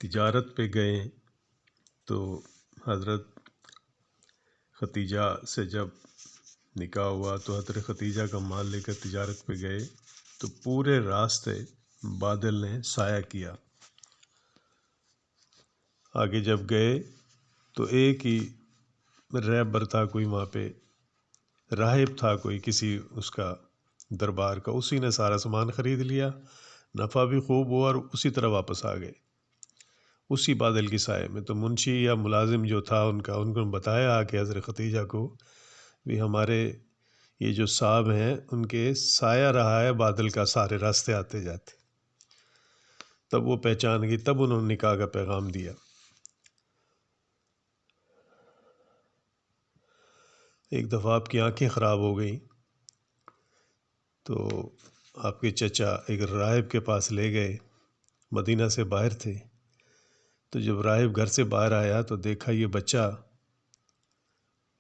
تجارت پہ گئے تو حضرت ختیجہ سے جب نکاح ہوا تو حضرت ختیجہ کا مال لے کر تجارت پہ گئے تو پورے راستے بادل نے سایہ کیا۔ آگے جب گئے تو ایک ہی رہبر تھا کوئی وہاں پہ، راہب تھا کوئی کسی اس کا دربار کا، اسی نے سارا سامان خرید لیا، نفع بھی خوب ہوا اور اسی طرح واپس آ گئے اسی بادل کی سائے میں۔ تو منشی یا ملازم جو تھا ان کو بتایا کہ حضرت ختیجہ کو بھی ہمارے یہ جو صاحب ہیں ان کے سایہ رہا ہے بادل کا سارے راستے آتے جاتے۔ تب وہ پہچان گئی، تب انہوں نے نکاح کا پیغام دیا۔ ایک دفعہ آپ کی آنکھیں خراب ہو گئیں تو آپ کے چچا ایک راہب کے پاس لے گئے، مدینہ سے باہر تھے۔ تو جب راہب گھر سے باہر آیا تو دیکھا یہ بچہ،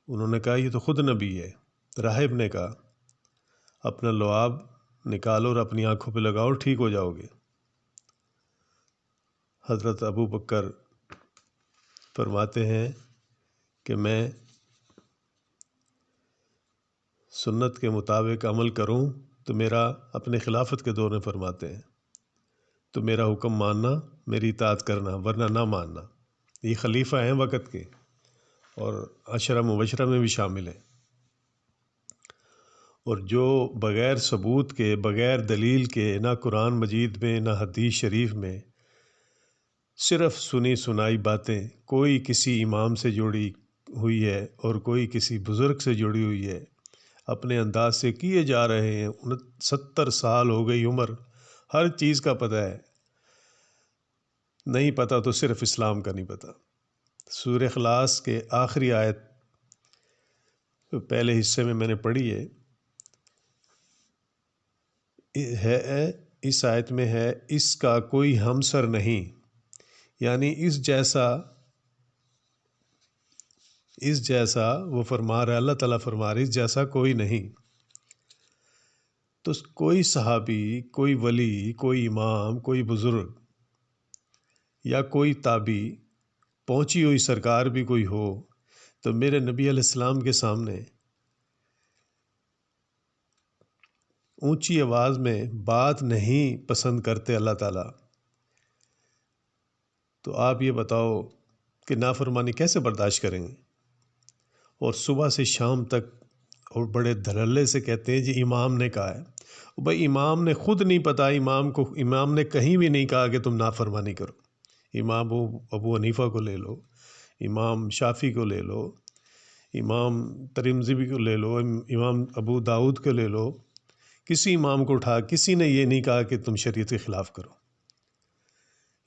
انہوں نے کہا یہ تو خود نبی ہے۔ راہب نے کہا اپنا لعاب نکالو اور اپنی آنکھوں پہ لگاؤ، ٹھیک ہو جاؤ گے۔ حضرت ابو بکر فرماتے ہیں کہ میں سنت کے مطابق عمل کروں تو میرا اپنے خلافت کے دور میں فرماتے ہیں تو میرا حکم ماننا، میری اطاعت کرنا، ورنہ نہ ماننا۔ یہ خلیفہ ہیں وقت کے اور عشرہ مبشرہ میں بھی شامل ہیں۔ اور جو بغیر ثبوت کے، بغیر دلیل کے، نہ قرآن مجید میں نہ حدیث شریف میں، صرف سنی سنائی باتیں، کوئی کسی امام سے جڑی ہوئی ہے اور کوئی کسی بزرگ سے جڑی ہوئی ہے، اپنے انداز سے کیے جا رہے ہیں۔ 70 سال ہو گئی عمر، ہر چیز کا پتہ ہے، نہیں پتہ تو صرف اسلام کا نہیں پتہ۔ سورہ اخلاص کے آخری آیت پہلے حصے میں نے پڑھی ہے، اس آیت میں ہے اس کا کوئی ہمسر نہیں، یعنی اس جیسا وہ فرما رہا ہے، اللہ تعالیٰ فرما رہا ہے اس جیسا کوئی نہیں۔ تو کوئی صحابی، کوئی ولی، کوئی امام، کوئی بزرگ یا کوئی تابعی، پہنچی ہوئی سرکار بھی کوئی ہو تو میرے نبی علیہ السلام کے سامنے اونچی آواز میں بات نہیں پسند کرتے اللہ تعالیٰ۔ تو آپ یہ بتاؤ کہ نافرمانی کیسے برداشت کریں گے؟ اور صبح سے شام تک اور بڑے دھڑلے سے کہتے ہیں جی امام نے کہا ہے۔ بھائی امام نے خود نہیں پتا، امام نے کہیں بھی نہیں کہا کہ تم نافرمانی کرو۔ امام ابو حنیفہ کو لے لو، امام شافعی کو لے لو، امام ترمذی کو لے لو، امام ابو داؤد کو لے لو، کسی امام کو اٹھا، کسی نے یہ نہیں کہا کہ تم شریعت کے خلاف کرو۔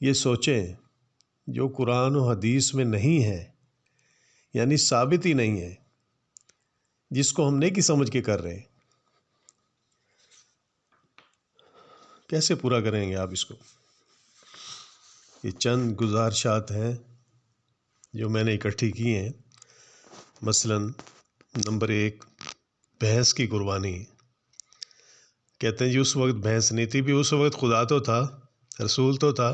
یہ سوچیں، جو قرآن و حدیث میں نہیں ہے، یعنی ثابت ہی نہیں ہے، جس کو ہم نیکی سمجھ کے کر رہے ہیں، کیسے پورا کریں گے آپ اس کو؟ یہ چند گزارشات ہیں جو میں نے اکٹھی کی ہیں۔ مثلاً نمبر 1، بھینس کی قربانی۔ کہتے ہیں جی اس وقت بھینس نہیں تھی، بھی اس وقت خدا تو تھا، رسول تو تھا،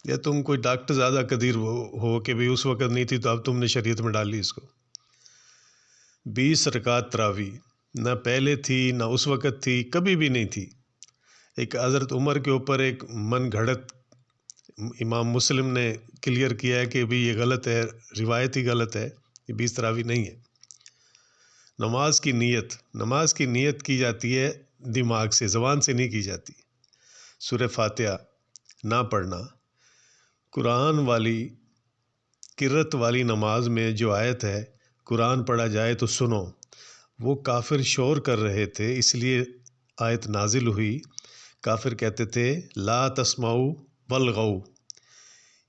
یا تم کوئی ڈاکٹر زیادہ قدیر ہو کہ بھی اس وقت نہیں تھی تو اب تم نے شریعت میں ڈال لی اس کو۔ 20 رکعت تراویح نہ پہلے تھی نہ اس وقت تھی، کبھی بھی نہیں تھی۔ ایک حضرت عمر کے اوپر ایک من گھڑت امام مسلم نے کلیئر کیا ہے کہ بھی یہ غلط ہے، روایت ہی غلط ہے، یہ 20 تراویح نہیں ہے۔ نماز کی نیت کی جاتی ہے دماغ سے، زبان سے نہیں کی جاتی۔ سورہ فاتحہ نہ پڑھنا۔ قرآن والی قرأت والی نماز میں جو آیت ہے قرآن پڑھا جائے تو سنو، وہ کافر شور کر رہے تھے اس لیے آیت نازل ہوئی۔ کافر کہتے تھے لا تسمعوا والغوا،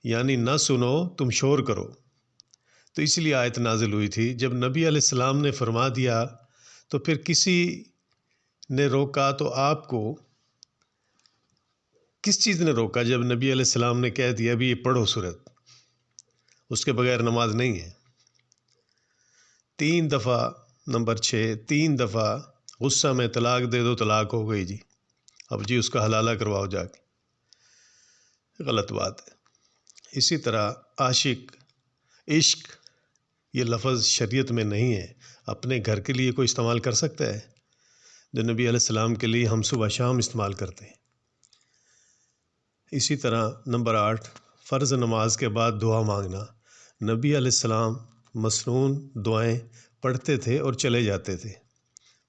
یعنی نہ سنو تم شور کرو، تو اس لیے آیت نازل ہوئی تھی۔ جب نبی علیہ السلام نے فرما دیا تو پھر کسی نے روکا تو آپ کو کس چیز نے روکا؟ جب نبی علیہ السلام نے کہہ دیا بھی یہ پڑھو سورت، اس کے بغیر نماز نہیں ہے۔ 3 دفعہ، نمبر 6، 3 دفعہ غصہ میں طلاق دے دو، طلاق ہو گئی جی، اب جی اس کا حلالہ کرواؤ جا کے، غلط بات ہے۔ اسی طرح عاشق، عشق، یہ لفظ شریعت میں نہیں ہے، اپنے گھر کے لیے کوئی استعمال کر سکتا ہے؟ جو نبی علیہ السلام کے لیے ہم صبح شام استعمال کرتے ہیں۔ اسی طرح نمبر 8، فرض نماز کے بعد دعا مانگنا۔ نبی علیہ السلام مسنون دعائیں پڑھتے تھے اور چلے جاتے تھے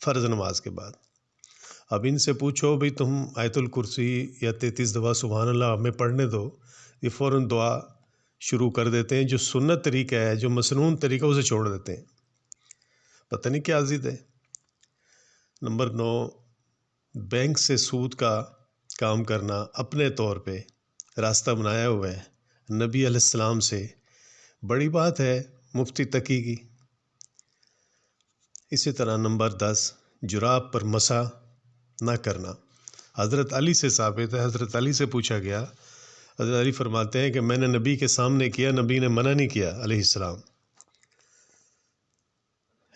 فرض نماز کے بعد۔ اب ان سے پوچھو بھئی تم آیت الکرسی یا 33 دفعہ سبحان اللہ ہمیں پڑھنے دو، یہ فوراً دعا شروع کر دیتے ہیں۔ جو سنت طریقہ ہے، جو مسنون طریقہ، اسے چھوڑ دیتے ہیں۔ پتہ نہیں کیا ضد ہے۔ نمبر 9، بینک سے سود کا کام کرنا اپنے طور پہ راستہ بنایا ہوا ہے نبی علیہ السلام سے، بڑی بات ہے مفتی تقی کی۔ اسی طرح نمبر 10، جراب پر مسح نہ کرنا۔ حضرت علی سے ثابت ہے، حضرت علی سے پوچھا گیا، حضرت علی فرماتے ہیں کہ میں نے نبی کے سامنے کیا، نبی نے منع نہیں کیا علیہ السلام۔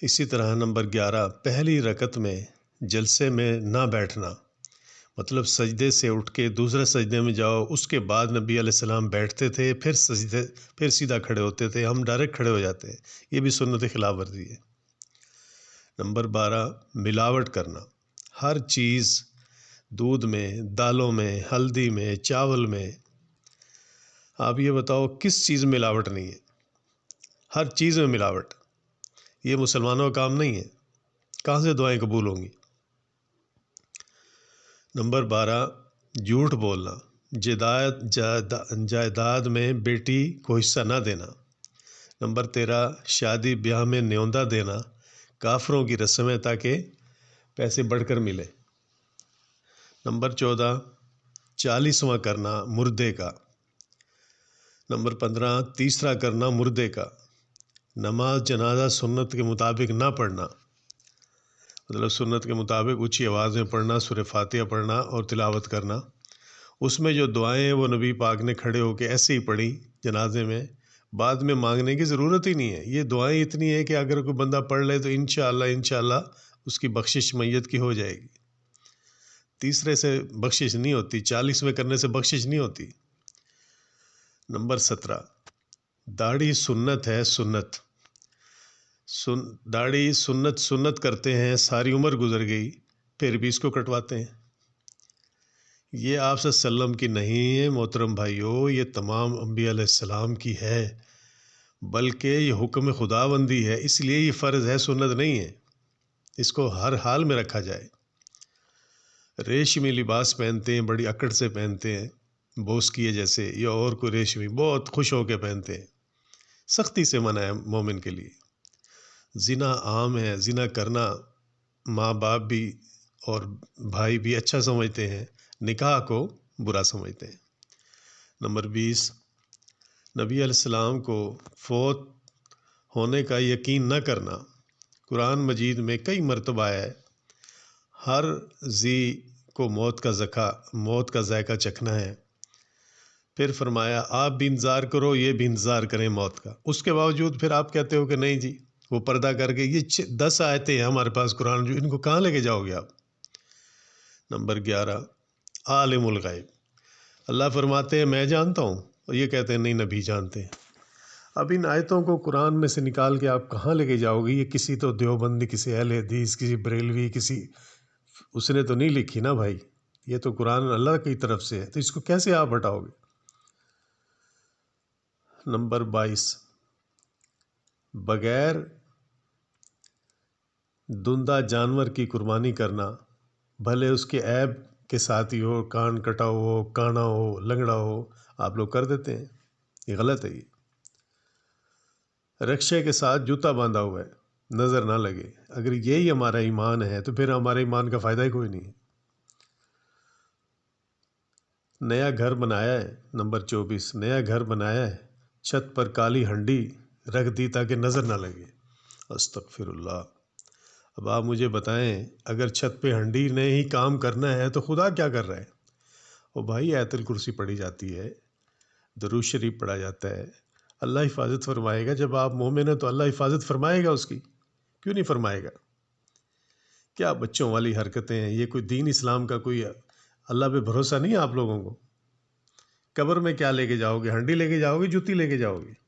اسی طرح نمبر 11، پہلی رکعت میں جلسے میں نہ بیٹھنا، مطلب سجدے سے اٹھ کے دوسرے سجدے میں جاؤ، اس کے بعد نبی علیہ السلام بیٹھتے تھے، پھر سیدھا کھڑے ہوتے تھے، ہم ڈائریکٹ کھڑے ہو جاتے ہیں، یہ بھی سنت خلاف ورزی ہے۔ نمبر 12، ملاوٹ کرنا، ہر چیز، دودھ میں، دالوں میں، ہلدی میں، چاول میں۔ آپ یہ بتاؤ کس چیز میں ملاوٹ نہیں ہے؟ ہر چیز میں ملاوٹ، یہ مسلمانوں کا کام نہیں ہے، کہاں سے دعائیں قبول ہوں گی؟ نمبر 12، جھوٹ بولنا، جائیداد میں بیٹی کو حصہ نہ دینا۔ نمبر 13، شادی بیاہ میں نیوندہ دینا، کافروں کی رسم ہے تاکہ پیسے بڑھ کر ملے۔ نمبر 14، 40واں کرنا مردے کا۔ نمبر 15، تیسرا کرنا مردے کا۔ نماز جنازہ سنت کے مطابق نہ پڑھنا، مطلب سنت کے مطابق اونچی آواز میں پڑھنا، سورہ فاتحہ پڑھنا اور تلاوت کرنا۔ اس میں جو دعائیں ہیں وہ نبی پاک نے کھڑے ہو کے ایسے ہی پڑھی جنازے میں، بعد میں مانگنے کی ضرورت ہی نہیں ہے۔ یہ دعائیں اتنی ہیں کہ اگر کوئی بندہ پڑھ لے تو انشاءاللہ اس کی بخشش میت کی ہو جائے گی۔ تیسرے سے بخشش نہیں ہوتی، 40ویں کرنے سے بخشش نہیں ہوتی۔ نمبر 17، داڑھی سنت ہے، داڑھی سنت کرتے ہیں، ساری عمر گزر گئی پھر بھی اس کو کٹواتے ہیں۔ یہ آپ صلی اللہ علیہ وسلم کی نہیں ہے محترم بھائیو، یہ تمام انبیاء علیہ السلام کی ہے، بلکہ یہ حکم خدا بندی ہے، اس لیے یہ فرض ہے، سنت نہیں ہے۔ اس کو ہر حال میں رکھا جائے۔ ریشمی لباس پہنتے ہیں، بڑی اکڑ سے پہنتے ہیں، بوس کیے جیسے، یا اور کوئی ریشمی بہت خوش ہو کے پہنتے ہیں، سختی سے منع ہے مومن کے لیے۔ زنا عام ہے، زنا کرنا ماں باپ بھی اور بھائی بھی اچھا سمجھتے ہیں، نکاح کو برا سمجھتے ہیں۔ نمبر 20، نبی علیہ السلام کو فوت ہونے کا یقین نہ کرنا۔ قرآن مجید میں کئی مرتبہ ہے، ہر ذی کو موت کا ذائقہ چکھنا ہے۔ پھر فرمایا آپ بھی انتظار کرو، یہ بھی انتظار کریں موت کا۔ اس کے باوجود پھر آپ کہتے ہو کہ نہیں جی وہ پردہ کر کے، یہ 10 آیتیں ہیں ہمارے پاس قرآن، جو ان کو کہاں لے کے جاؤ گے آپ؟ نمبر 11، عالم الغیب، اللہ فرماتے ہیں میں جانتا ہوں، اور یہ کہتے ہیں نہیں نبی جانتے ہیں۔ اب ان آیتوں کو قرآن میں سے نکال کے آپ کہاں لے کے جاؤ گے؟ یہ کسی تو دیوبندی، کسی اہل حدیث، کسی بریلوی، اس نے تو نہیں لکھی نا بھائی، یہ تو قرآن اللہ کی طرف سے ہے، تو اس کو کیسے آپ ہٹاؤ گے؟ نمبر 22، بغیر دندہ جانور کی قربانی کرنا، بھلے اس کے عیب کے ساتھ ہی ہو، کان کٹا ہو، کانا ہو، لنگڑا ہو، آپ لوگ کر دیتے ہیں، یہ غلط ہے۔ یہ رکشے کے ساتھ جوتا باندھا ہوا ہے، نظر نہ لگے، اگر یہی ہمارا ایمان ہے تو پھر ہمارے ایمان کا فائدہ ہی کوئی نہیں ہے۔ نیا گھر بنایا ہے، نمبر 24، نیا گھر بنایا ہے، چھت پر کالی ہنڈی رکھ دی تاکہ نظر نہ لگے، استغفر اللہ۔ اب آپ مجھے بتائیں اگر چھت پہ ہنڈی نے ہی کام کرنا ہے تو خدا کیا کر رہا ہے؟ وہ بھائی آیت الکرسی پڑھی جاتی ہے، درود شریف پڑھا جاتا ہے، اللہ حفاظت فرمائے گا۔ جب آپ مومن ہیں تو اللہ حفاظت فرمائے گا اس کی، کیوں نہیں فرمائے گا؟ کیا بچوں والی حرکتیں ہیں؟ یہ کوئی دین اسلام کا کوئی اللہ پہ بھروسہ نہیں ہے آپ لوگوں کو؟ قبر میں کیا لے کے جاؤ گے؟ ہنڈی لے کے جاؤ گے، جوتی لے کے جاؤ گے؟